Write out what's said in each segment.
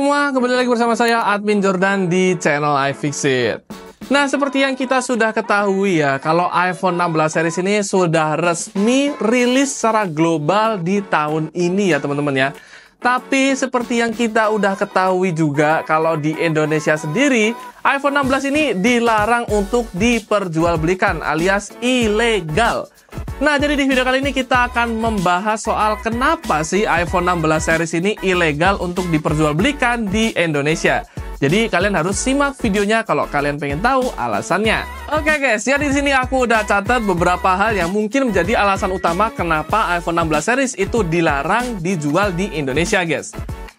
semua, kembali lagi bersama saya Admin Jordan di channel iFixit. Nah, seperti yang kita sudah ketahui ya, kalau iPhone 16 series ini sudah resmi rilis secara global di tahun ini ya teman-teman ya. Tapi seperti yang kita udah ketahui juga, kalau di Indonesia sendiri, iPhone 16 ini dilarang untuk diperjualbelikan alias ilegal. Nah, jadi di video kali ini kita akan membahas soal kenapa sih iPhone 16 series ini ilegal untuk diperjualbelikan di Indonesia. Jadi kalian harus simak videonya kalau kalian pengen tahu alasannya. Oke guys, jadi di sini aku udah catat beberapa hal yang mungkin menjadi alasan utama kenapa iPhone 16 series itu dilarang dijual di Indonesia guys.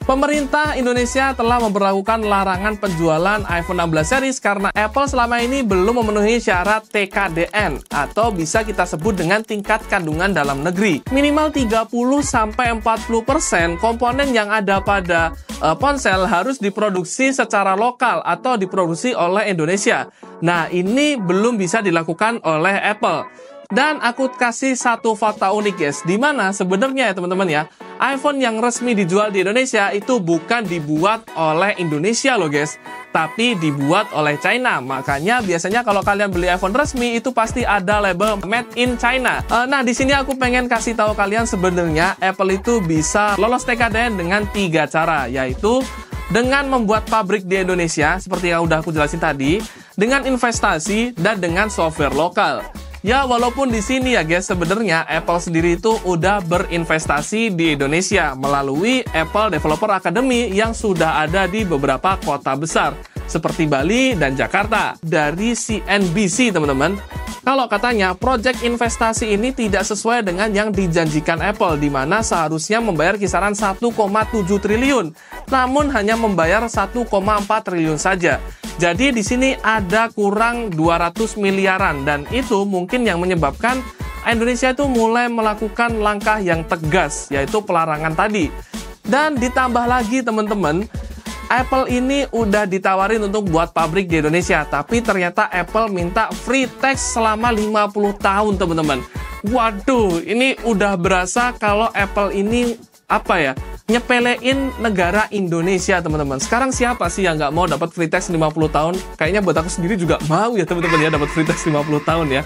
Pemerintah Indonesia telah memberlakukan larangan penjualan iPhone 16 series karena Apple selama ini belum memenuhi syarat TKDN atau bisa kita sebut dengan tingkat kandungan dalam negeri. Minimal 30-40% komponen yang ada pada ponsel harus diproduksi secara lokal atau diproduksi oleh Indonesia. Nah, ini belum bisa dilakukan oleh Apple. Dan aku kasih satu fakta unik guys, di mana sebenarnya ya teman-teman ya, iPhone yang resmi dijual di Indonesia itu bukan dibuat oleh Indonesia loh guys, tapi dibuat oleh China. Makanya biasanya kalau kalian beli iPhone resmi itu pasti ada label Made in China. Nah, di sini aku pengen kasih tahu kalian sebenarnya Apple itu bisa lolos TKDN dengan 3 cara, yaitu dengan membuat pabrik di Indonesia seperti yang udah aku jelasin tadi, dengan investasi, dan dengan software lokal. Ya, walaupun di sini ya guys, sebenarnya Apple sendiri itu udah berinvestasi di Indonesia melalui Apple Developer Academy yang sudah ada di beberapa kota besar seperti Bali dan Jakarta. Dari CNBC teman-teman, kalau katanya proyek investasi ini tidak sesuai dengan yang dijanjikan Apple, di mana seharusnya membayar kisaran 1,7 triliun, namun hanya membayar 1,4 triliun saja. Jadi di sini ada kurang 200 miliaran dan itu mungkin yang menyebabkan Indonesia itu mulai melakukan langkah yang tegas, yaitu pelarangan tadi. Dan ditambah lagi teman-teman, Apple ini udah ditawarin untuk buat pabrik di Indonesia, tapi ternyata Apple minta free tax selama 50 tahun teman-teman. Waduh, ini udah berasa kalau Apple ini nyepelein negara Indonesia teman-teman. Sekarang siapa sih yang nggak mau dapat free tax 50 tahun? Kayaknya buat aku sendiri juga mau ya teman-teman ya, dapat free tax 50 tahun ya.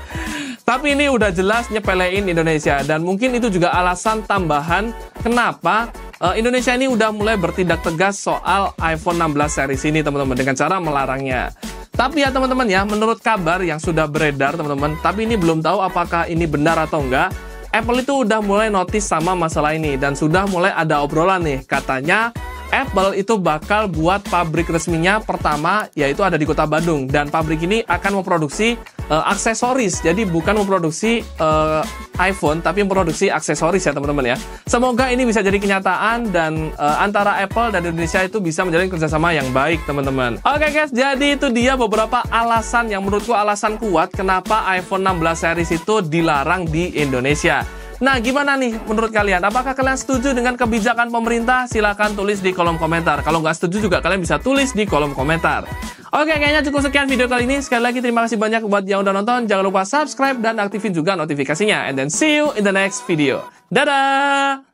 Tapi ini udah jelas nyepelein Indonesia, dan mungkin itu juga alasan tambahan kenapa Indonesia ini udah mulai bertindak tegas soal iPhone 16 series ini teman-teman, dengan cara melarangnya. Tapi ya teman-teman ya, menurut kabar yang sudah beredar teman-teman, tapi ini belum tahu apakah ini benar atau enggak, Apple itu udah mulai notice sama masalah ini dan sudah mulai ada obrolan nih. Katanya Apple itu bakal buat pabrik resminya pertama, yaitu ada di Kota Bandung, dan pabrik ini akan memproduksi aksesoris. Jadi bukan memproduksi iPhone, tapi memproduksi aksesoris ya teman-teman ya. Semoga ini bisa jadi kenyataan dan antara Apple dan Indonesia itu bisa menjalin kerjasama yang baik teman-teman. Oke guys, jadi itu dia beberapa alasan yang menurutku alasan kuat kenapa iPhone 16 series itu dilarang di Indonesia. Nah, gimana nih menurut kalian? Apakah kalian setuju dengan kebijakan pemerintah? Silahkan tulis di kolom komentar. Kalau nggak setuju juga kalian bisa tulis di kolom komentar. Oke, kayaknya cukup sekian video kali ini. Sekali lagi terima kasih banyak buat yang udah nonton. Jangan lupa subscribe dan aktifin juga notifikasinya. And then see you in the next video. Dadah!